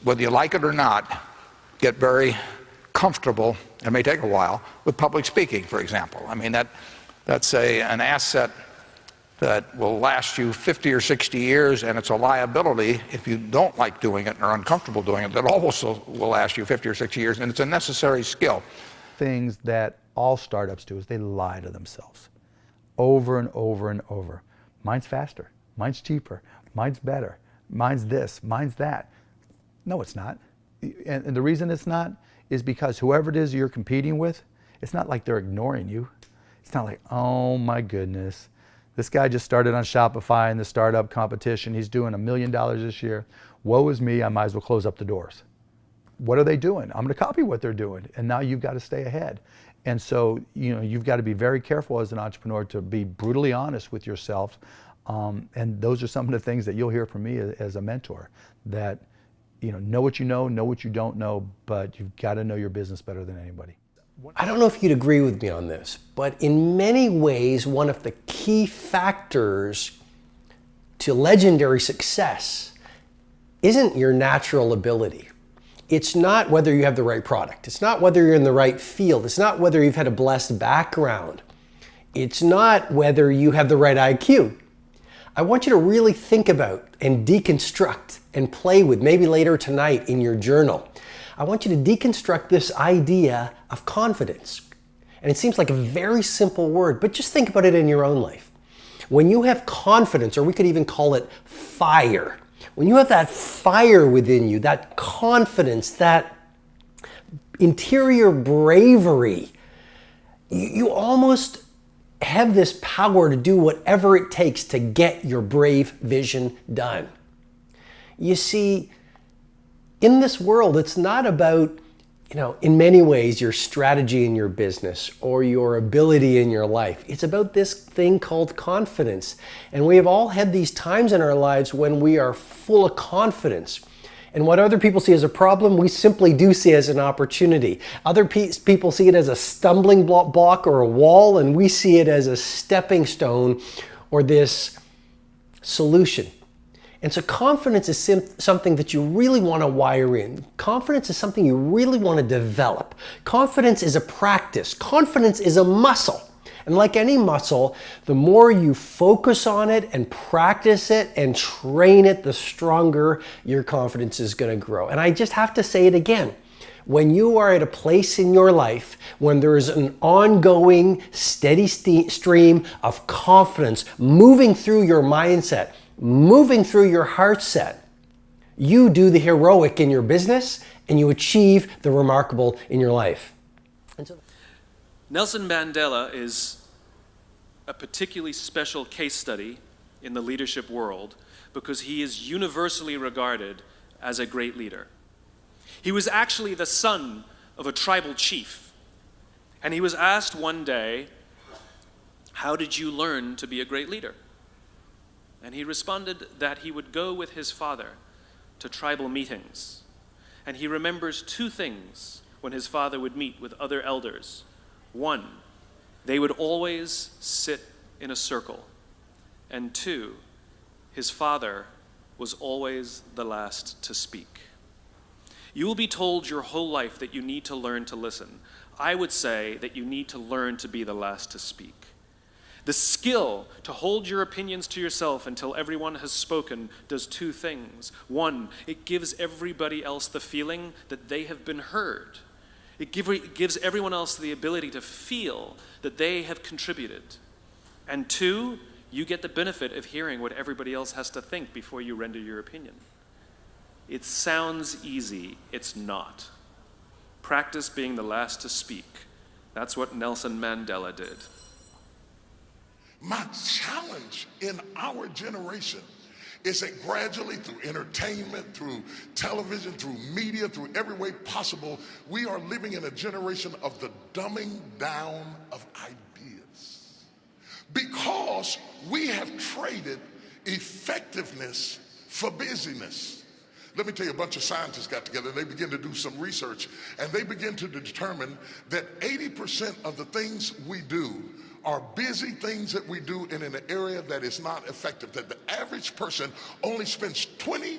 whether you like it or not, get very comfortable, it may take a while, with public speaking, for example. I mean, that's an asset that will last you 50 or 60 years, and it's a liability if you don't like doing it and are uncomfortable doing it, that also will last you 50 or 60 years, and it's a necessary skill. Things that all startups do is they lie to themselves over and over and over. Mine's faster, mine's cheaper, mine's better, mine's this, mine's that. No, it's not. And the reason it's not is because whoever it is you're competing with, it's not like they're ignoring you. It's not like, oh my goodness, this guy just started on Shopify in the startup competition. He's doing $1 million this year. Woe is me, I might as well close up the doors. What are they doing? I'm gonna copy what they're doing. And now you've got to stay ahead. And so, you've got to be very careful as an entrepreneur to be brutally honest with yourself. And those are some of the things that you'll hear from me as a mentor, that, know what you know what you don't know, but you've got to know your business better than anybody. I don't know if you'd agree with me on this, but in many ways, one of the key factors to legendary success isn't your natural ability. It's not whether you have the right product. It's not whether you're in the right field. It's not whether you've had a blessed background. It's not whether you have the right IQ. I want you to really think about and deconstruct and play with, maybe later tonight in your journal. I want you to deconstruct this idea of confidence. And it seems like a very simple word, but just think about it in your own life. When you have confidence, or we could even call it fire, when you have that fire within you, that confidence, that interior bravery, you almost have this power to do whatever it takes to get your brave vision done. You see, in this world, it's not about, in many ways, your strategy in your business or your ability in your life. It's about this thing called confidence. And we have all had these times in our lives when we are full of confidence. And what other people see as a problem, we simply do see as an opportunity. Other people see it as a stumbling block or a wall, and we see it as a stepping stone or this solution. And so confidence is something that you really want to wire in. Confidence is something you really want to develop. Confidence is a practice. Confidence is a muscle. And like any muscle, the more you focus on it and practice it and train it, the stronger your confidence is going to grow. And I just have to say it again. When you are at a place in your life when there is an ongoing, steady stream of confidence moving through your mindset, moving through your heart set, you do the heroic in your business and you achieve the remarkable in your life. Nelson Mandela is a particularly special case study in the leadership world because he is universally regarded as a great leader. He was actually the son of a tribal chief, and he was asked one day, "How did you learn to be a great leader?" And he responded that he would go with his father to tribal meetings. And he remembers two things when his father would meet with other elders. One, they would always sit in a circle. And two, his father was always the last to speak. You will be told your whole life that you need to learn to listen. I would say that you need to learn to be the last to speak. The skill to hold your opinions to yourself until everyone has spoken does two things. One, it gives everybody else the feeling that they have been heard. It gives everyone else the ability to feel that they have contributed. And two, you get the benefit of hearing what everybody else has to think before you render your opinion. It sounds easy, it's not. Practice being the last to speak. That's what Nelson Mandela did. My challenge in our generation is that gradually through entertainment, through television, through media, through every way possible, we are living in a generation of the dumbing down of ideas. Because we have traded effectiveness for busyness. Let me tell you, a bunch of scientists got together and they began to do some research, and they began to determine that 80% of the things we do are busy things that we do in an area that is not effective, that the average person only spends 20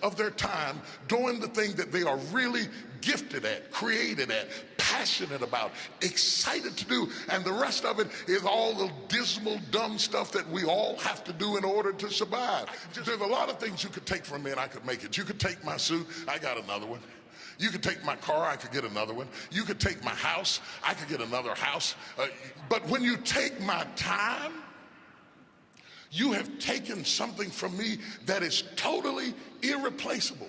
of their time doing the thing that they are really gifted at, created at, passionate about, excited to do. And the rest of it is all the dismal, dumb stuff that we all have to do in order to survive. There's a lot of things you could take from me and I could make it. You could take my suit, I got another one. You could take my car, I could get another one. You could take my house, I could get another house. But when you take my time, you have taken something from me that is totally irreplaceable.